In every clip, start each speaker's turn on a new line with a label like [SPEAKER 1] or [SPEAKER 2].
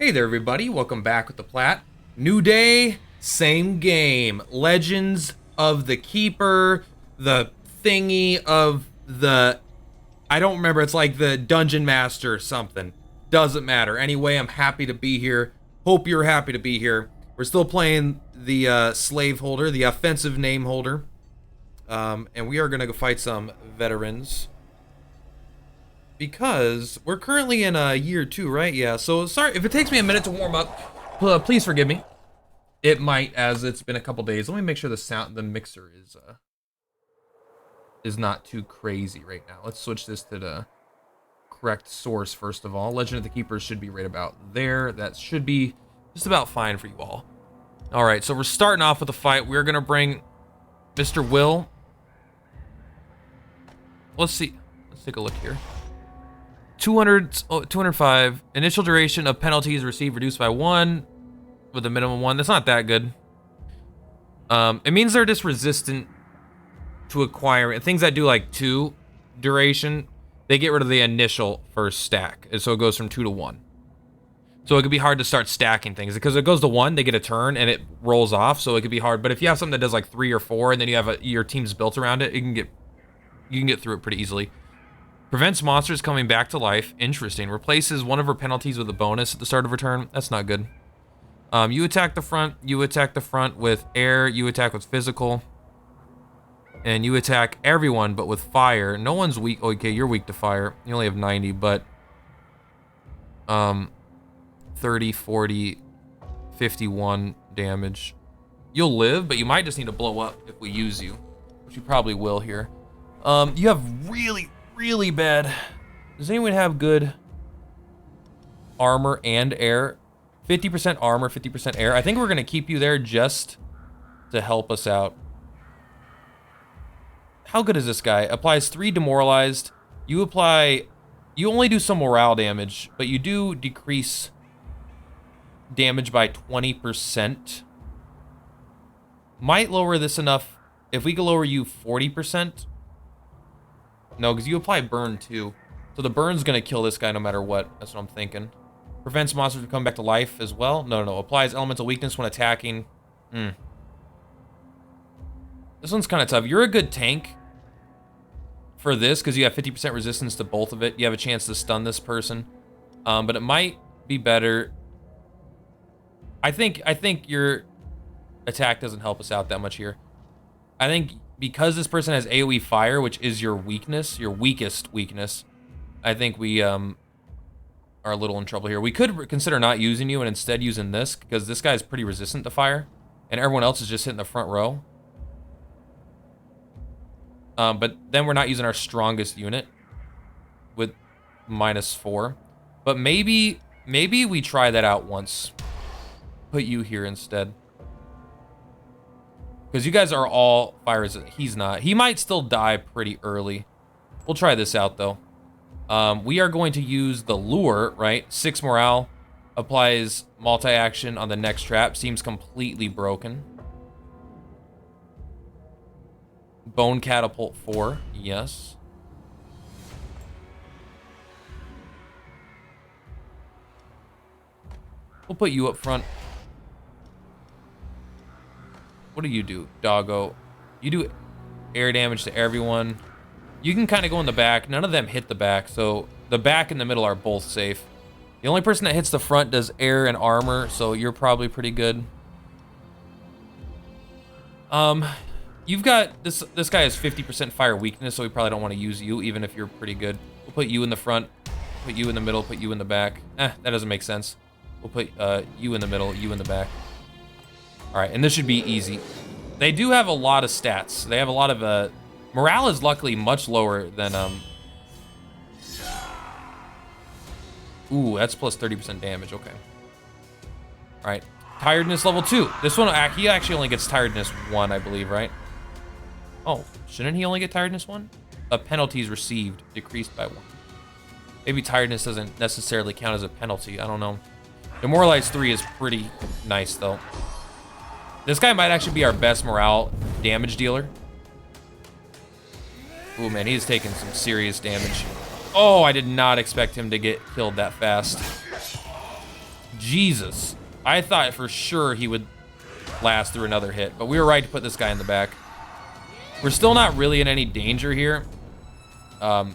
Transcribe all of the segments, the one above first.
[SPEAKER 1] Hey there, everybody. Welcome back with the Plat. New day, same game. Legends of the Keeper, the thingy of the... I don't remember. It's like the Dungeon Master or something. Doesn't matter. Anyway, I'm happy to be here. Hope you're happy to be here. We're still playing the slave holder, the offensive name holder. And we are going to go fight some veterans. Because we're currently in year 2, right? Yeah, so sorry if it takes me a minute to warm up. Please forgive me. It might, as it's been a couple days. Let me make sure the mixer is not too crazy right now. Let's switch this to the correct source first of all. Legend of the Keepers should be right about there. That should be just about fine for you all. All right, so we're starting off with a fight. We're gonna bring Mr. Will. Let's see. Let's take a look here. 205. Initial duration of penalties received reduced by 1 with a minimum 1. That's not that good. It means they're just resistant to acquiring things that do like 2 duration. They get rid of the initial first stack, and so it goes from 2 to 1. So it could be hard to start stacking things because it goes to 1, they get a turn and it rolls off. So it could be hard. But if you have something that does like 3 or 4, and then you have your team's built around it, you can get through it pretty easily. Prevents monsters coming back to life. Interesting. Replaces one of her penalties with a bonus at the start of her turn. That's not good. You attack the front. You attack the front with air. You attack with physical. And you attack everyone but with fire. No one's weak. Okay, you're weak to fire. You only have 90, but 30, 40, 51 damage. You'll live, but you might just need to blow up if we use you, which you probably will here. You have really bad. Does anyone have good armor and air? 50% armor, 50% air. I think we're gonna keep you there just to help us out. How good is this guy? Applies 3 demoralized. You only do some morale damage, but you do decrease damage by 20%. Might lower this enough. If we could lower you 40%. No, because you apply burn too. So the burn's gonna kill this guy no matter what. That's what I'm thinking. Prevents monsters from coming back to life as well. No. Applies elemental weakness when attacking. This one's kind of tough. You're a good tank for this because you have 50% resistance to both of it. You have a chance to stun this person. But it might be better. I think your attack doesn't help us out that much here. I think because this person has AoE fire, which is your weakness, your weakest weakness, I think we are a little in trouble here. We could consider not using you and instead using this, because this guy is pretty resistant to fire, and everyone else is just hitting the front row. But then we're not using our strongest unit with -4. But maybe we try that out once. Put you here instead. Because you guys are all fire resistant. He's not. He might still die pretty early. We'll try this out, though. We are going to use the lure, right? 6 morale. Applies multi-action on the next trap. Seems completely broken. Bone catapult 4. Yes. We'll put you up front. What do you do, doggo? You do air damage to everyone. You can kind of go in the back. None of them hit the back, so the back and the middle are both safe. The only person that hits the front does air and armor, so you're probably pretty good. You've got this guy has 50% fire weakness, so we probably don't want to use you, even if you're pretty good. We'll put you in the front, put you in the middle, put you in the back. That doesn't make sense. We'll put you in the middle, you in the back. All right, and this should be easy. They do have a lot of stats. They have a lot of morale is luckily much lower than ooh, that's plus 30% damage. Okay. All right, tiredness level 2. This one he actually only gets tiredness 1, I believe, right? Oh, shouldn't he only get tiredness 1? Penalties received decreased by 1. Maybe tiredness doesn't necessarily count as a penalty. I don't know. Demoralized 3 is pretty nice though. This guy might actually be our best morale damage dealer. Ooh, man, he's taking some serious damage. Oh, I did not expect him to get killed that fast. Jesus. I thought for sure he would last through another hit, but we were right to put this guy in the back. We're still not really in any danger here. But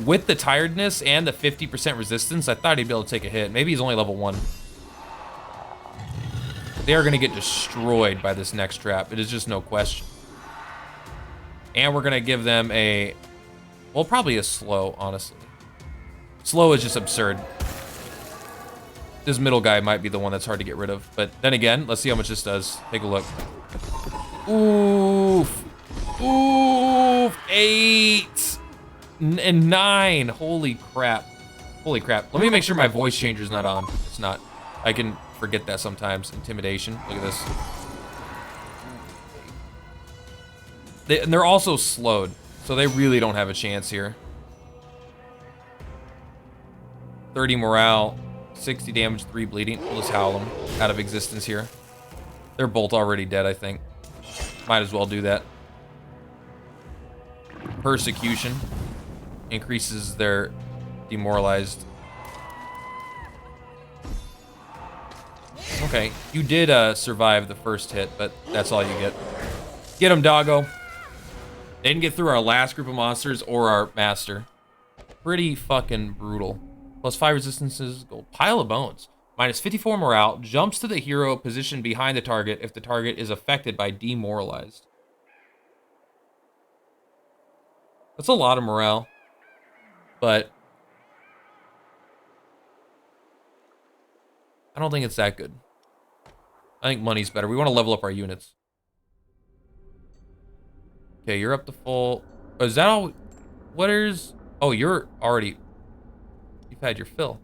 [SPEAKER 1] with the tiredness and the 50% resistance, I thought he'd be able to take a hit. Maybe he's only level 1. They are going to get destroyed by this next trap. It is just no question. And we're going to give them a... well, probably a slow, honestly. Slow is just absurd. This middle guy might be the one that's hard to get rid of. But then again, let's see how much this does. Take a look. Oof. Oof. 8. And 9. Holy crap. Holy crap. Let me make sure my voice changer's not on. It's not. I can forget that sometimes. Intimidation. Look at this. And they're also slowed, so they really don't have a chance here. 30 morale, 60 damage, 3 bleeding. We'll just howl them out of existence here. They're both already dead, I think. Might as well do that. Persecution increases their demoralized. Okay, you did survive the first hit, but that's all you get. Get him, doggo. They didn't get through our last group of monsters or our master. Pretty fucking brutal. Plus 5 resistances, gold. Pile of bones. Minus 54 morale. Jumps to the hero positioned behind the target if the target is affected by demoralized. That's a lot of morale. But I don't think it's that good. I think money's better. We want to level up our units. Okay, you're up to full. Oh, is that all? What is? Oh, you're already. You've had your fill.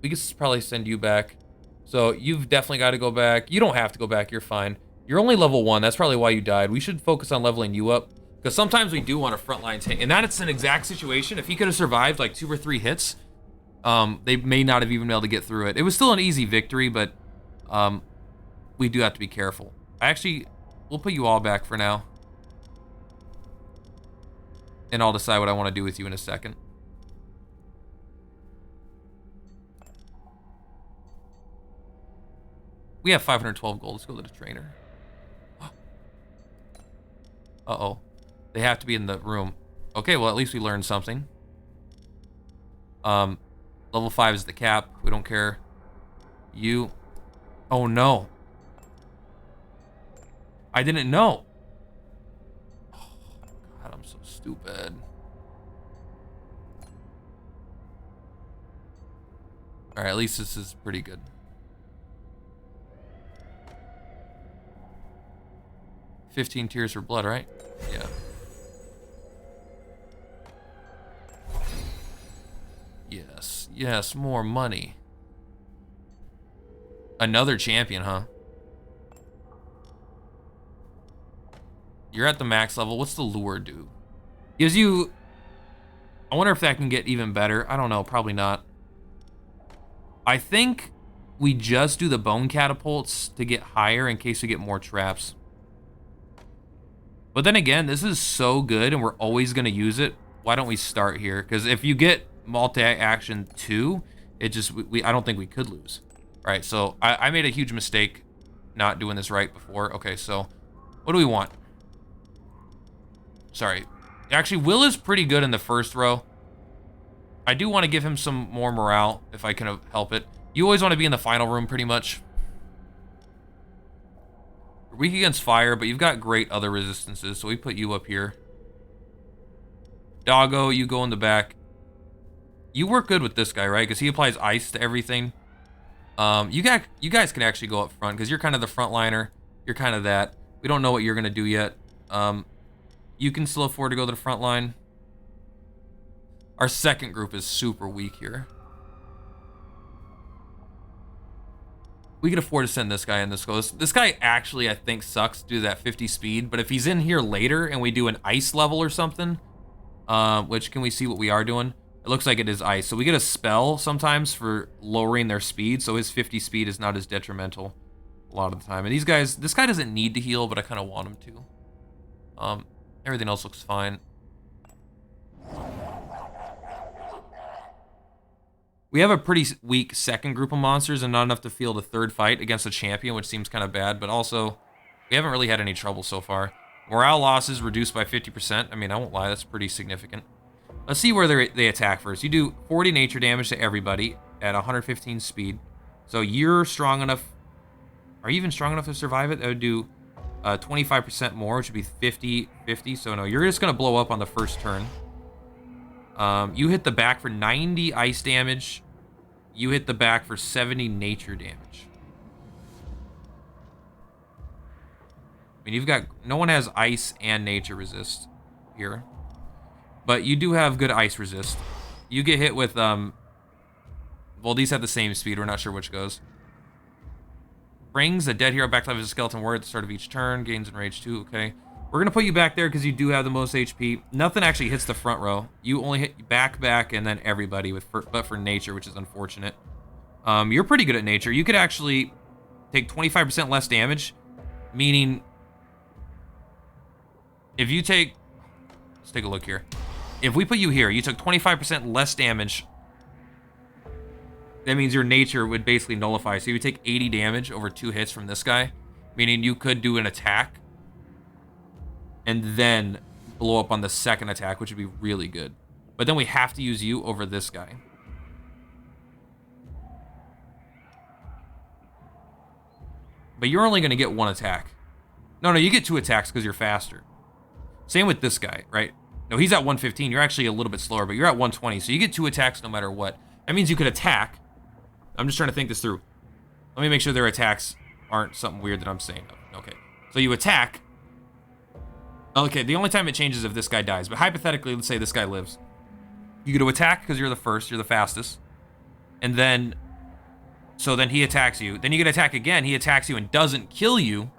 [SPEAKER 1] We could probably send you back. So you've definitely got to go back. You don't have to go back. You're fine. You're only level 1. That's probably why you died. We should focus on leveling you up. Because sometimes we do want a frontline tank. And that's an exact situation. If he could have survived like 2 or 3 hits, they may not have even been able to get through it. It was still an easy victory, but we do have to be careful. We'll put you all back for now. And I'll decide what I want to do with you in a second. We have 512 gold. Let's go to the trainer. Uh-oh. They have to be in the room. Okay, well, at least we learned something. Level 5 is the cap. We don't care. You... oh, no. I didn't know. Oh, God, I'm so stupid. All right, at least this is pretty good. $15 tears for blood, right? Yeah. Yes, yes, more money. Another champion, huh? You're at the max level. What's the lure do? Gives you... I wonder if that can get even better. I don't know, probably not. I think we just do the bone catapults to get higher in case we get more traps. But then again, this is so good and we're always going to use it. Why don't we start here? Because if you get multi-action 2, it just... I don't think we could lose. All right, so I made a huge mistake not doing this right before. Okay, so what do we want? Sorry. Actually, Will is pretty good in the first row. I do want to give him some more morale if I can help it. You always want to be in the final room pretty much. You're weak against fire, but you've got great other resistances, so we put you up here. Doggo, you go in the back. You work good with this guy, right? Because he applies ice to everything. You guys can actually go up front because you're kind of the front liner. You're kind of that. We don't know what you're going to do yet. You can still afford to go to the front line. Our second group is super weak here. We can afford to send this guy in this goes. This guy actually, I think, sucks due to that 50 speed. But if he's in here later and we do an ice level or something, which can we see what we are doing? It looks like it is ice. So we get a spell sometimes for lowering their speed. So his 50 speed is not as detrimental a lot of the time. And these guys, this guy doesn't need to heal, but I kind of want him to. Everything else looks fine. We have a pretty weak second group of monsters and not enough to field a third fight against a champion, which seems kind of bad, but also we haven't really had any trouble so far. Morale losses reduced by 50%. I mean, I won't lie, that's pretty significant. Let's see where they attack first. You do 40 nature damage to everybody at 115 speed. So you're strong enough. Are you even strong enough to survive it? That would do 25% more, which would be 50. So no, you're just going to blow up on the first turn. You hit the back for 90 ice damage. You hit the back for 70 nature damage. I mean, you've got... No one has ice and nature resist here. But you do have good ice resist. You get hit with... Well, these have the same speed. We're not sure which goes. Brings a dead hero back to life as a skeleton warrior at the start of each turn. Gains enrage 2. Okay. We're going to put you back there because you do have the most HP. Nothing actually hits the front row. You only hit back, and then everybody, but for nature, which is unfortunate. You're pretty good at nature. You could actually take 25% less damage, meaning if you take... Let's take a look here. If we put you here, you took 25% less damage. That means your nature would basically nullify. So you would take 80 damage over 2 hits from this guy, meaning you could do an attack and then blow up on the second attack, which would be really good. But then we have to use you over this guy. But you're only going to get 1 attack. No, you get 2 attacks because you're faster. Same with this guy, right? No, he's at 115. You're actually a little bit slower, but you're at 120. So you get 2 attacks no matter what. That means you could attack. I'm just trying to think this through. Let me make sure their attacks aren't something weird that I'm saying. Okay. So you attack. Okay, the only time it changes is if this guy dies. But hypothetically, let's say this guy lives. You get to attack because you're the first. You're the fastest. And then... So then he attacks you. Then you get to attack again. He attacks you and doesn't kill you.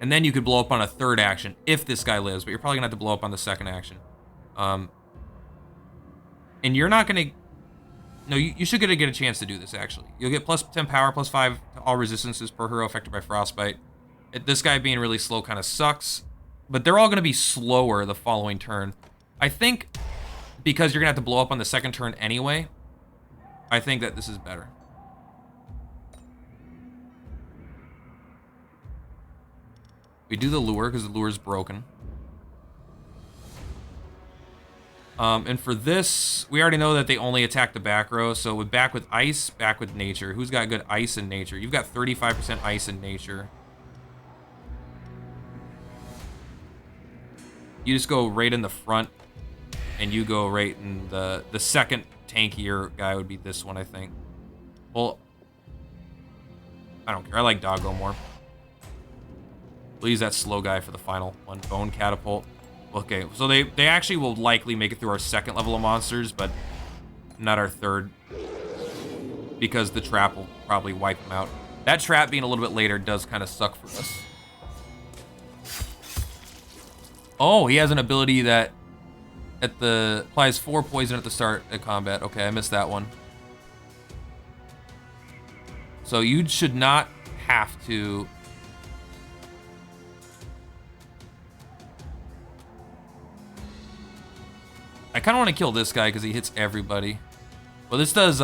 [SPEAKER 1] And then you could blow up on a third action if this guy lives. But you're probably going to have to blow up on the second action. And you're not going to... No, you should get a chance to do this, actually. You'll get plus 10 power, plus 5 to all resistances per hero affected by frostbite. This guy being really slow kind of sucks. But they're all going to be slower the following turn. I think because you're going to have to blow up on the second turn anyway, I think that this is better. We do the lure because the lure is broken. And for this, we already know that they only attack the back row. So with back with ice, back with nature. Who's got good ice and nature? You've got 35% ice and nature. You just go right in the front, and you go right in the second tankier guy would be this one, I think. Well, I don't care. I like Doggo more. We'll use that slow guy for the final one. Bone Catapult. Okay, so they actually will likely make it through our second level of monsters, but not our third. Because the trap will probably wipe them out. That trap being a little bit later does kind of suck for us. Oh, he has an ability that applies 4 poison at the start of combat. Okay, I missed that one. So you should not have to... I kind of want to kill this guy because he hits everybody. Well, this does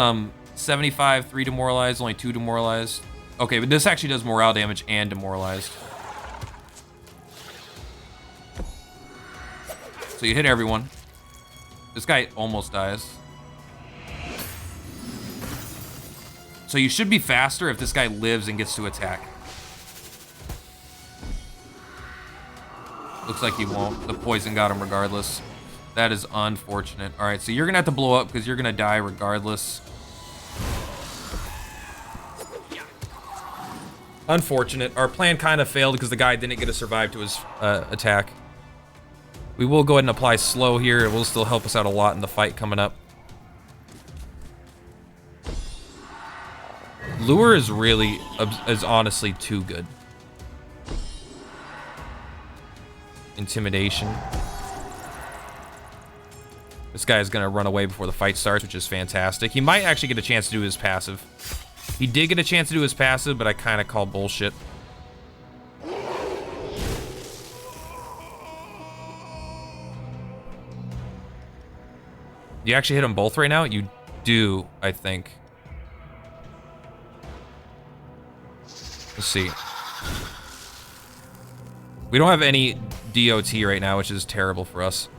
[SPEAKER 1] 75, 3 demoralized, only 2 demoralized. Okay, but this actually does morale damage and demoralized. So you hit everyone. This guy almost dies. So you should be faster if this guy lives and gets to attack. Looks like he won't. The poison got him regardless. That is unfortunate. All right, so you're going to have to blow up because you're going to die regardless. Unfortunate. Our plan kind of failed because the guy didn't get to survive to his attack. We will go ahead and apply slow here. It will still help us out a lot in the fight coming up. Lure is honestly too good. Intimidation. This guy is going to run away before the fight starts, which is fantastic. He might actually get a chance to do his passive. He did get a chance to do his passive, but I kind of call bullshit. You actually hit them both right now? You do, I think. Let's see. We don't have any DOT right now, which is terrible for us.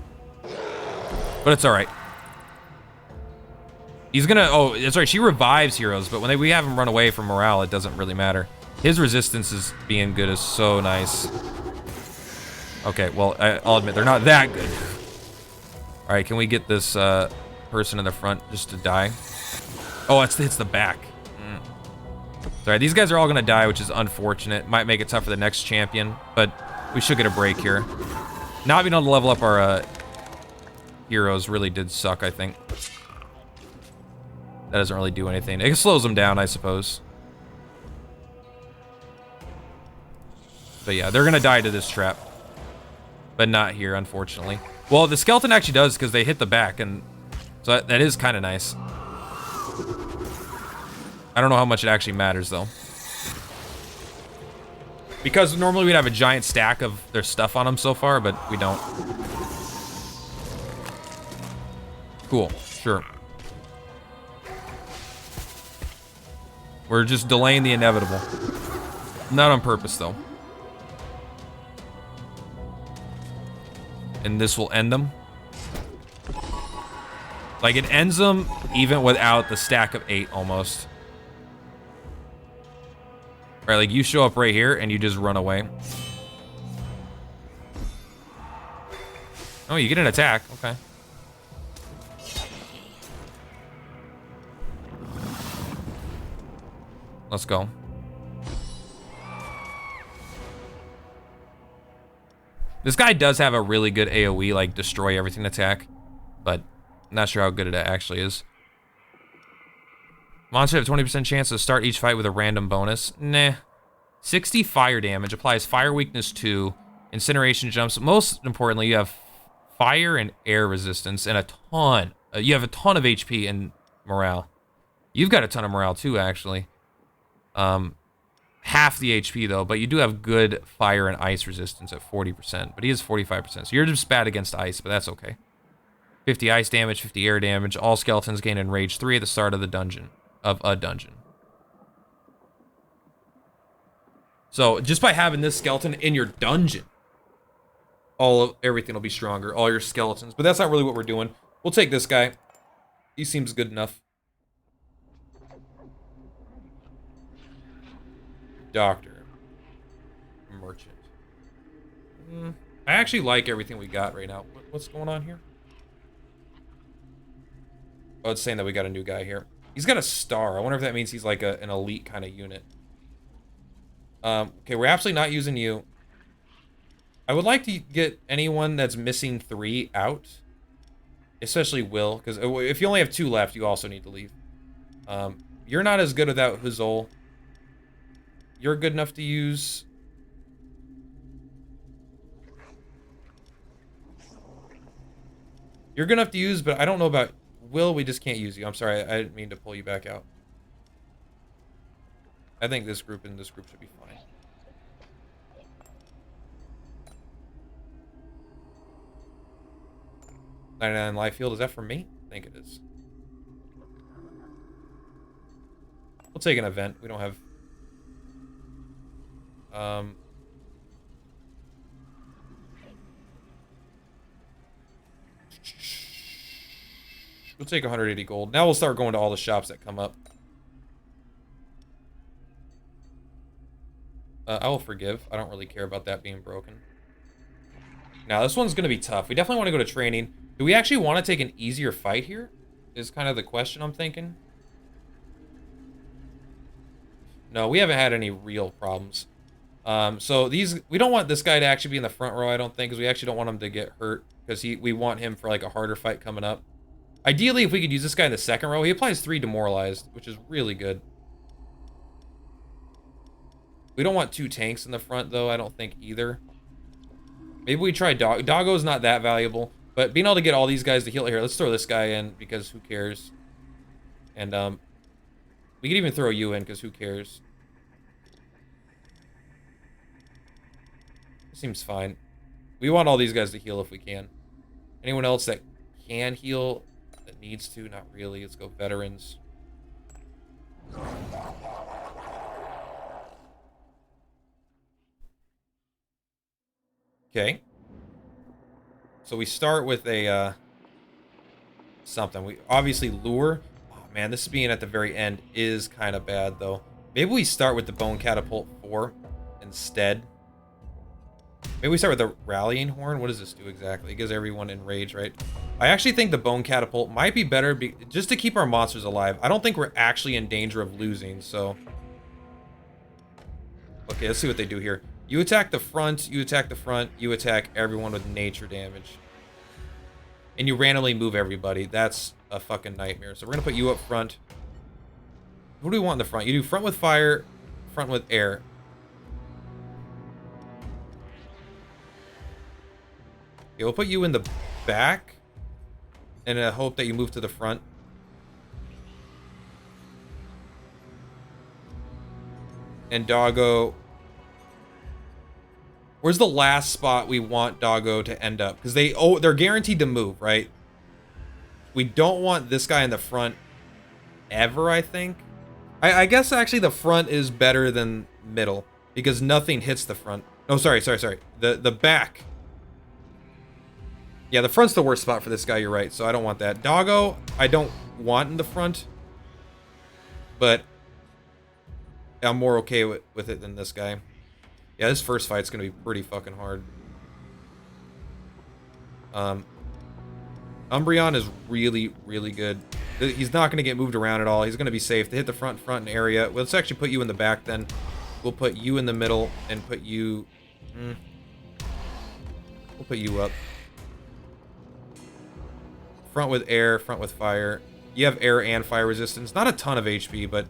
[SPEAKER 1] But it's alright. He's gonna... Oh, that's right. She revives heroes, but when we have him run away from morale, it doesn't really matter. His resistance is being good is so nice. Okay, well, I'll admit, they're not that good. Alright, can we get this person in the front just to die? Oh, it's the back. Sorry, these guys are all gonna die, which is unfortunate. Might make it tough for the next champion, but we should get a break here. Not being able to level up our heroes really did suck, I think. That doesn't really do anything. It slows them down, I suppose. But yeah, they're gonna die to this trap. But not here, unfortunately. Well, the skeleton actually does, because they hit the back, and so that is kind of nice. I don't know how much it actually matters, though. Because normally we'd have a giant stack of their stuff on them so far, but we don't. Cool, sure. We're just delaying the inevitable. Not on purpose, though. And this will end them. Like, it ends them even without the stack of 8, almost. Right, like, you show up right here, and you just run away. Oh, you get an attack. Okay. Let's go. This guy does have a really good AoE, like, destroy everything attack. But I'm not sure how good it actually is. Monster have 20% chance to start each fight with a random bonus. Nah. 60 fire damage, applies fire weakness 2, incineration jumps. Most importantly, you have fire and air resistance and a ton. You have a ton of HP and morale. You've got a ton of morale too, actually. Half the HP though, but you do have good fire and ice resistance at 40%, but he is 45%. So you're just bad against ice, but that's okay. 50 ice damage, 50 air damage. All skeletons gain Enrage 3 at the start of the dungeon. Of a dungeon. So just by having this skeleton in your dungeon, everything will be stronger. All your skeletons. But that's not really what we're doing. We'll take this guy. He seems good enough. Doctor. Merchant. I actually like everything we got right now. What's going on here? Oh, it's saying that we got a new guy here. He's got a star. I wonder if that means he's like an elite kind of unit. Okay, we're absolutely not using you. I would like to get anyone that's missing 3 out. Especially Will, because if you only have 2 left, you also need to leave. You're not as good without Huzol. You're good enough to use. You're good enough to use, but I don't know about Will. We just can't use you. I'm sorry, I didn't mean to pull you back out. I think this group and this group should be fine. $99 life field, is that for me? I think it is. We'll take an event. We don't have... We'll take 180 gold. Now we'll start going to all the shops that come up. I will forgive. I don't really care about that being broken. Now, this one's going to be tough. We definitely want to go to training. Do we actually want to take an easier fight here? Is kind of the question I'm thinking. No, we haven't had any real problems. So we don't want this guy to actually be in the front row, I don't think, because we actually don't want him to get hurt, because we want him for like a harder fight coming up. Ideally, if we could use this guy in the second row, he applies 3 demoralized, which is really good. We don't want 2 tanks in the front, though, I don't think either. Maybe we try Doggo's not that valuable, but being able to get all these guys to heal here, let's throw this guy in, because who cares? And, we could even throw you in, because who cares? Seems fine. We want all these guys to heal if we can. Anyone else that can heal that needs to. Not really. Let's go veterans. Okay. So we start with a something. We obviously lure. Oh man, this being at the very end is kind of bad though. Maybe we start with the bone catapult 4 instead. Maybe we start with the rallying horn. What does this do exactly? It gives everyone enraged, right? I actually think the bone catapult might be better just to keep our monsters alive. I don't think we're actually in danger of losing, so. Okay, let's see what they do here. You attack the front, you attack the front, you attack everyone with nature damage. And you randomly move everybody. That's a fucking nightmare. So we're gonna put you up front. Who do we want in the front? You do front with fire, front with air. Okay, we'll put you in the back. And I hope that you move to the front. And Doggo. Where's the last spot we want Doggo to end up? Because they're guaranteed to move, right? We don't want this guy in the front ever, I think. I guess actually the front is better than middle. Because nothing hits the front. No, sorry. The back. Yeah, the front's the worst spot for this guy, you're right. So I don't want that. Doggo, I don't want in the front. But I'm more okay with it than this guy. Yeah, this first fight's gonna be pretty fucking hard. Umbreon is really, really good. He's not gonna get moved around at all. He's gonna be safe to hit the front and area. Well, let's actually put you in the back then. We'll put you in the middle and put you. We'll put you up. Front with air, front with fire. You have air and fire resistance. Not a ton of HP, but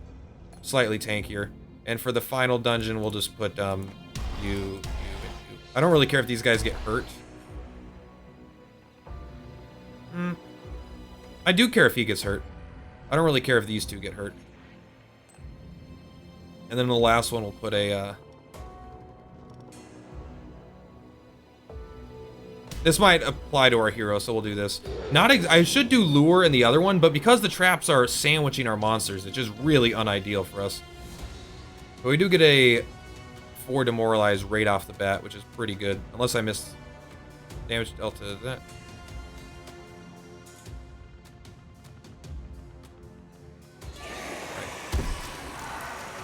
[SPEAKER 1] slightly tankier. And for the final dungeon, we'll just put you. I don't really care if these guys get hurt. I do care if he gets hurt. I don't really care if these two get hurt. And then the last one, we'll put a. This might apply to our hero, so we'll do this. I should do lure in the other one, but because the traps are sandwiching our monsters, it's just really unideal for us. But we do get a 4 demoralized right off the bat, which is pretty good. Unless I missed damage delta to that.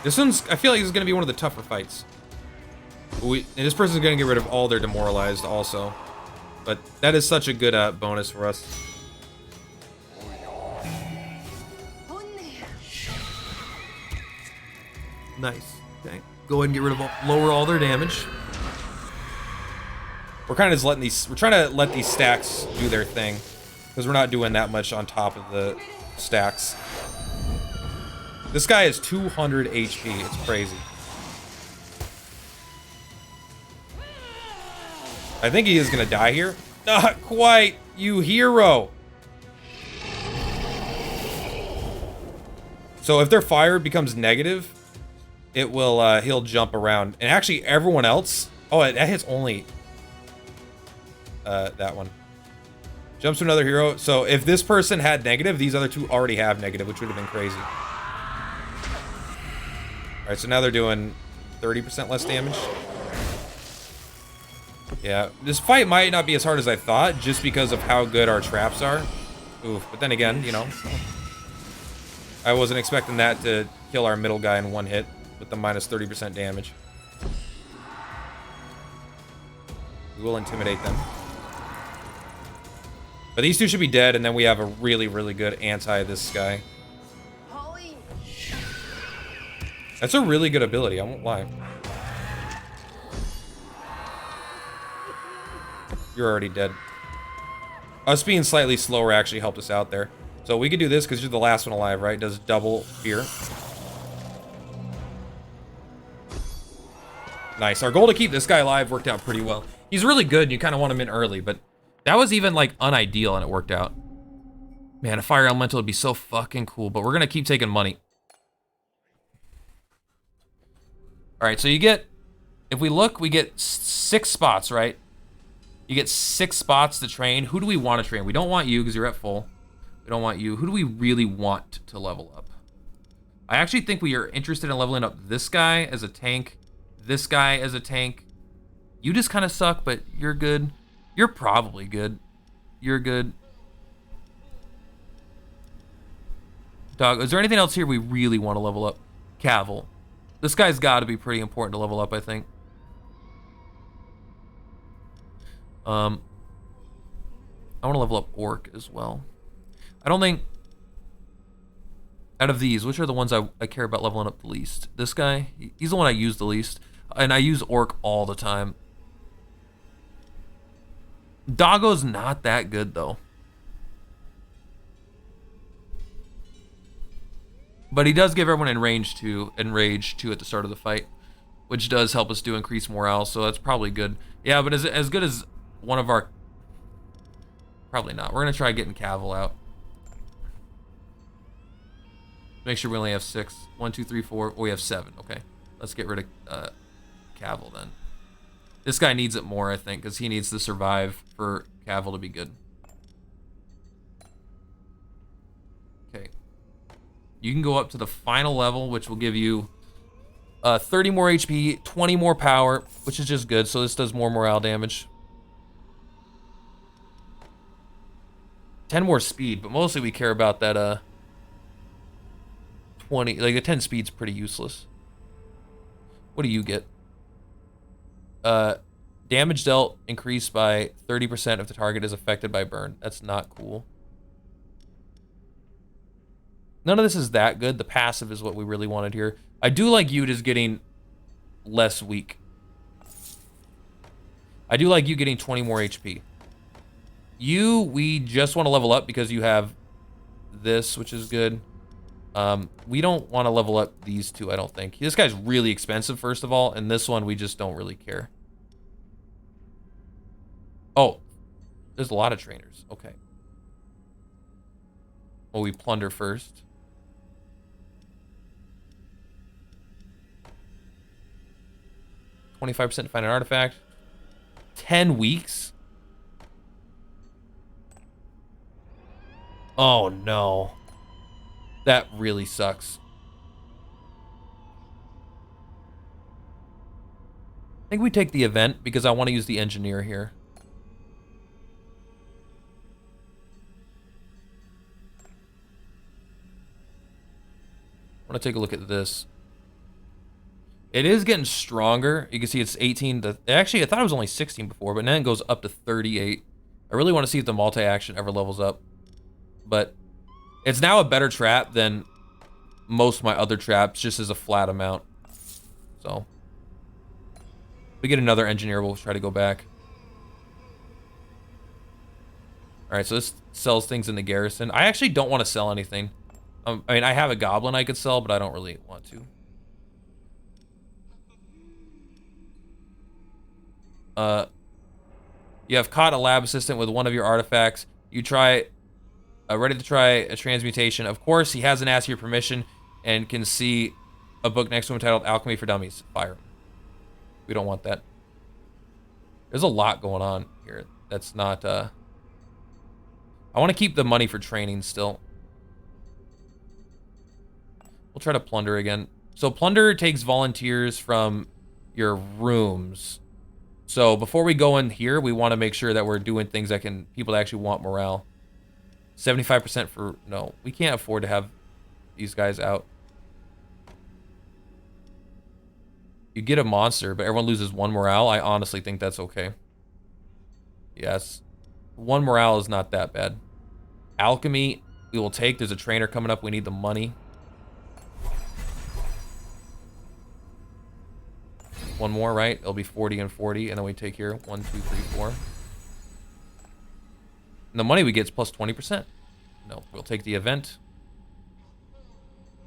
[SPEAKER 1] This one's, I feel like this is going to be one of the tougher fights. And this person's going to get rid of all their demoralized also. But that is such a good bonus for us. Nice. Okay. Go ahead and get rid of lower all their damage. We're kind of just letting these. We're trying to let these stacks do their thing, because we're not doing that much on top of the stacks. This guy is 200 HP. It's crazy. I think he is gonna die here. Not quite, you hero. So if their fire becomes negative, it will, he'll jump around. And actually everyone else, oh, that hits only, that one. Jumps to another hero. So if this person had negative, these other two already have negative, which would have been crazy. All right, so now they're doing 30% less damage. Yeah, this fight might not be as hard as I thought, just because of how good our traps are. Oof, but then again, you know, I wasn't expecting that to kill our middle guy in one hit with the minus 30% damage. We will intimidate them. But these two should be dead, and then we have a really, really good anti this guy. That's a really good ability, I won't lie. You're already dead. Us being slightly slower actually helped us out there. So we could do this because you're the last one alive, right? Does double fear. Nice. Our goal to keep this guy alive worked out pretty well. He's really good and you kind of want him in early, but that was even like unideal and it worked out. Man, a fire elemental would be so fucking cool, but we're going to keep taking money. All right, so you get, if we look, we get 6 spots, right? You get 6 spots to train. Who do we want to train? We don't want you because you're at full. We don't want you. Who do we really want to level up? I actually think we are interested in leveling up this guy as a tank, this guy as a tank. You just kind of suck, but you're good. You're probably good. You're good. Dog, is there anything else here we really want to level up? Cavill. This guy's got to be pretty important to level up, I think. I want to level up Orc as well. I don't think... Out of these, which are the ones I care about leveling up the least? This guy? He's the one I use the least. And I use Orc all the time. Doggo's not that good, though. But he does give everyone Enrage 2 at the start of the fight, which does help us do increase morale, so that's probably good. Yeah, but as good as one of our... Probably not. We're going to try getting Cavill out. Make sure we only have 6. 1, 2, 3, 4. Oh, we have 7. Okay. Let's get rid of Cavill then. This guy needs it more, I think, because he needs to survive for Cavill to be good. Okay. You can go up to the final level, which will give you 30 more HP, 20 more power, which is just good. So this does more morale damage. 10 more speed, but mostly we care about that 20, like the 10 speed's pretty useless. What do you get? Damage dealt increased by 30% if the target is affected by burn. That's not cool. None of this is that good. The passive is what we really wanted here. I do like you just getting less weak. I do like you getting 20 more HP. You, we just want to level up because you have this, which is good. We don't want to level up these two, I don't think. This guy's really expensive, first of all, and this one we just don't really care. Oh, there's a lot of trainers. Okay. Well, we plunder first. $25% to find an artifact. 10 weeks? Oh, no. That really sucks. I think we take the event because I want to use the engineer here. I want to take a look at this. It is getting stronger. You can see it's 18 to... Actually, I thought it was only 16 before, but then it goes up to 38. I really want to see if the multi-action ever levels up. But it's now a better trap than most of my other traps, just as a flat amount. So, if we get another engineer, we'll try to go back. Alright, so this sells things in the garrison. I actually don't want to sell anything. I mean, I have a goblin I could sell, but I don't really want to. You have caught a lab assistant with one of your artifacts. You try... ready to try a transmutation. Of course, he hasn't asked your permission and can see a book next to him titled Alchemy for Dummies. Fire him. We don't want that. There's a lot going on here. That's not... I want to keep the money for training still. We'll try to plunder again. So plunder takes volunteers from your rooms. So before we go in here, we want to make sure that we're doing things that can... People that actually want morale. 75% for... No, we can't afford to have these guys out. You get a monster, but everyone loses 1 morale. I honestly think that's okay. Yes. 1 morale is not that bad. Alchemy, we will take. There's a trainer coming up. We need the money. 1 more, right? It'll be 40 and 40, and then we take here 1, 2, 3, 4. And the money we get is plus 20%. No, we'll take the event.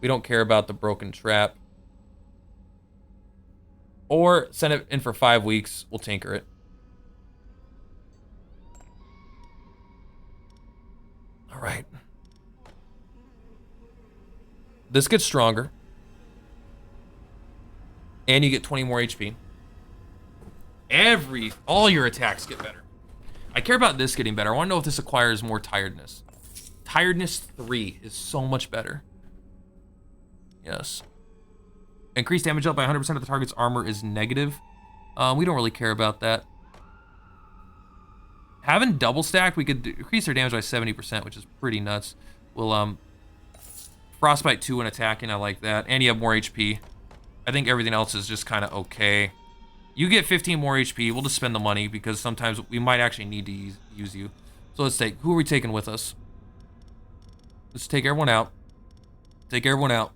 [SPEAKER 1] We don't care about the broken trap. Or send it in for 5 weeks. We'll tinker it. All right. This gets stronger. And you get 20 more HP. All your attacks get better. I care about this getting better. I want to know if this acquires more tiredness. Tiredness 3 is so much better. Yes. Increased damage up by 100% of the target's armor is negative. We don't really care about that. Having double stacked, we could increase their damage by 70%, which is pretty nuts. We'll frostbite 2 when attacking. I like that, and you have more HP. I think everything else is just kind of okay. You get 15 more HP. We'll just spend the money because sometimes we might actually need to use you. So let's take. Who are we taking with us? Let's take everyone out. Take everyone out.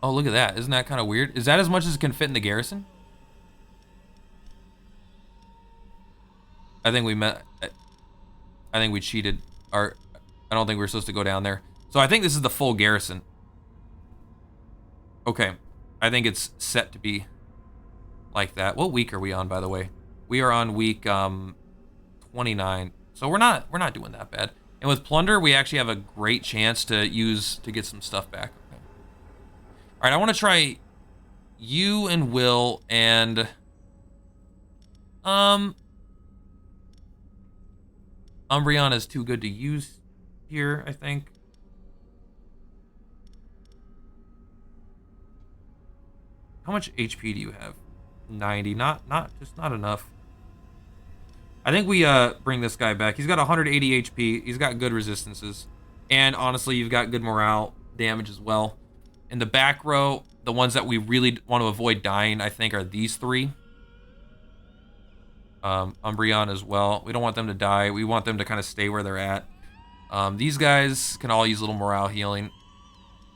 [SPEAKER 1] Oh, look at that. Isn't that kind of weird? Is that as much as it can fit in the garrison? I think we cheated. I don't think we were supposed to go down there. So I think this is the full garrison. Okay. I think it's set to be like that. What week are we on, by the way? We are on week 29. So we're not doing that bad. And with plunder, we actually have a great chance to get some stuff back. Okay. All right, I want to try you and Will and Umbreon is too good to use here, I think. How much HP do you have? 90. Just not enough. I think we bring this guy back. He's got 180 HP. He's got good resistances. And honestly, you've got good morale damage as well. In the back row, the ones that we really want to avoid dying, I think, are these 3. Umbreon as well. We don't want them to die. We want them to kind of stay where they're at. These guys can all use a little morale healing.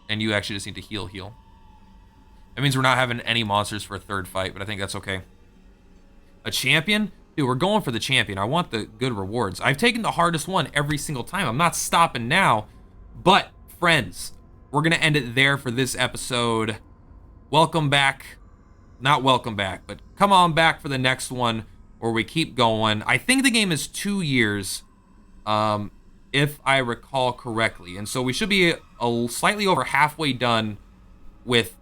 [SPEAKER 1] And you actually just need to heal. That means we're not having any monsters for a third fight, but I think that's okay. A champion? Dude, we're going for the champion. I want the good rewards. I've taken the hardest one every single time. I'm not stopping now. But, friends, we're going to end it there for this episode. Welcome back. Not welcome back, but come on back for the next one where we keep going. I think the game is 2 years, if I recall correctly. And so we should be slightly over halfway done with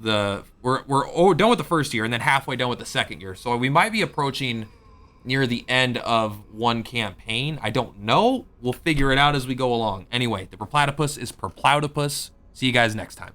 [SPEAKER 1] we're done with the first year and then halfway done with the second year. So we might be approaching near the end of one campaign. I don't know. We'll figure it out as we go along. Anyway, the Purplatypus is Purplatypus. See you guys next time.